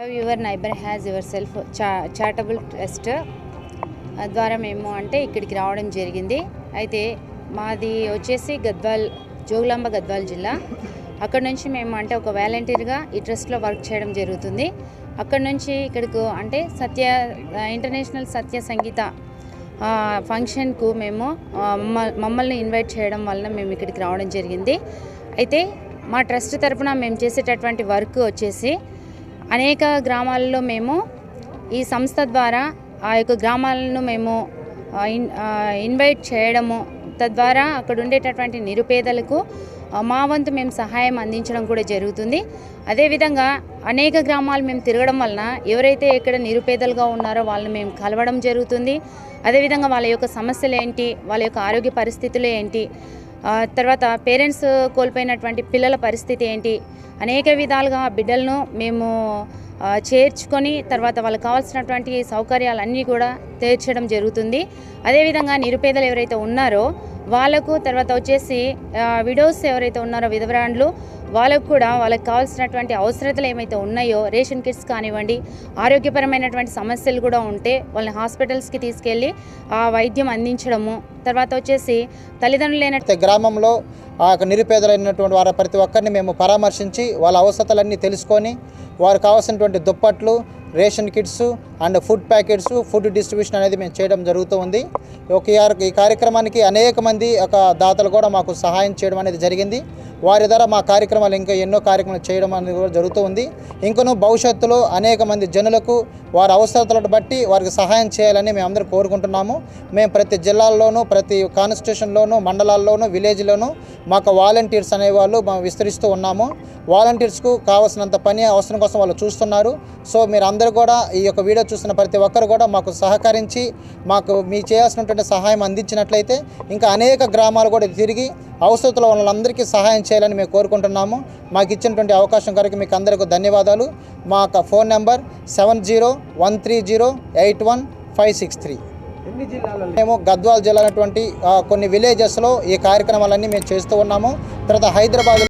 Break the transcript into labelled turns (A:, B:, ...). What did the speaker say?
A: Your neighbour has your self charitable trust ద్వారా మేము అంటే ఇక్కడికి రావడం జరిగింది. అయితే మాది వచ్చేసి జోగులాంబ గద్వాల్ జిల్లా. అక్కడ నుంచి మేము అంటే ఒక వాలంటీర్గా ఈ ట్రస్ట్లో వర్క్ చేయడం జరుగుతుంది. అక్కడ నుంచి ఇక్కడికి అంటే ఇంటర్నేషనల్ సత్య సంగీత ఫంక్షన్కు మేము మమ్మల్ని ఇన్వైట్ చేయడం వలన మేము ఇక్కడికి రావడం జరిగింది. అయితే మా ట్రస్ట్ తరఫున మేము చేసేటటువంటి వర్క్ వచ్చేసి అనేక గ్రామాల్లో మేము ఈ సంస్థ ద్వారా ఆ యొక్క గ్రామాలను మేము ఇన్వైట్ చేయడము, తద్వారా అక్కడ ఉండేటటువంటి నిరుపేదలకు మా వంతు మేము సహాయం అందించడం కూడా జరుగుతుంది. అదేవిధంగా అనేక గ్రామాలు మేము తిరగడం వలన ఎవరైతే ఇక్కడ నిరుపేదలుగా ఉన్నారో వాళ్ళని మేము కలవడం జరుగుతుంది. అదేవిధంగా వాళ్ళ యొక్క సమస్యలు ఏంటి, వాళ్ళ యొక్క ఆరోగ్య పరిస్థితులు ఏంటి, తర్వాత పేరెంట్స్ కోల్పోయినటువంటి పిల్లల పరిస్థితి ఏంటి, అనేక విధాలుగా బిడ్డలను మేము చేర్చుకొని తర్వాత వాళ్ళకి కావాల్సినటువంటి సౌకర్యాలన్నీ కూడా తీర్చడం జరుగుతుంది. అదేవిధంగా నిరుపేదలు ఎవరైతే ఉన్నారో వాళ్ళకు, తర్వాత వచ్చేసి విడోస్ ఎవరైతే ఉన్నారో విధవరాండ్లు, వాళ్ళకు కూడా వాళ్ళకి కావాల్సినటువంటి అవసరతలు ఏమైతే ఉన్నాయో రేషన్ కిట్స్ కానివ్వండి, ఆరోగ్యపరమైనటువంటి సమస్యలు కూడా ఉంటే వాళ్ళని హాస్పిటల్స్కి తీసుకెళ్ళి వైద్యం అందించడము, తర్వాత వచ్చేసి తల్లిదండ్రులు లేనట్టు
B: గ్రామంలో నిరుపేదలైనటువంటి వారి ప్రతి ఒక్కరిని మేము పరామర్శించి వాళ్ళ అవసరతలన్నీ తెలుసుకొని వారు కావాల్సినటువంటి దుప్పట్లు, ration kits and food packets, food distribution అనేది మేము చేయడం జరుగుతూ ఉంది. ఈ కార్యక్రమానికి అనేక మంది దాతలు కూడా మాకు సహాయం చేయడం అనేది జరిగింది. వారి ద్వారా మా కార్యక్రమాలు ఇంకా ఎన్నో కార్యక్రమాలు చేయడం అనేది కూడా జరుగుతూ ఉంది. ఇంకనూ భవిష్యత్తులో అనేక మంది జనులకు వారి అవసరతలను బట్టి వారికి సహాయం చేయాలని మేము అందరూ కోరుకుంటున్నాము. మేము ప్రతి జిల్లాల్లోనూ, ప్రతి కాన్స్టిట్యూషన్లోనూ, మండలాల్లోనూ, విలేజ్లోనూ మాకు వాలంటీర్స్ అనేవాళ్ళు మేము విస్తరిస్తూ ఉన్నాము. వాలంటీర్స్కు కావాల్సినంత పని అవసరం కోసం వాళ్ళు చూస్తున్నారు. సో మీరు అందరూ కూడా ఈ యొక్క వీడియో చూస్తున్న ప్రతి ఒక్కరు కూడా మాకు సహకరించి మీ చేయాల్సినటువంటి సహాయం అందించినట్లయితే ఇంకా అనేక గ్రామాలు కూడా తిరిగి అవసరతలో వాళ్ళందరికీ సహాయం చేయాలని మేము కోరుకుంటున్నాము. మాకు ఇచ్చినటువంటి అవకాశం కొరకు మీకు అందరికీ ధన్యవాదాలు. మా ఫోన్ నెంబర్ 7013081563. మేము గద్వాల్ జిల్లా కొన్ని విలేజెస్లో ఈ కార్యక్రమాలన్నీ మేము చేస్తూ ఉన్నాము. తర్వాత హైదరాబాద్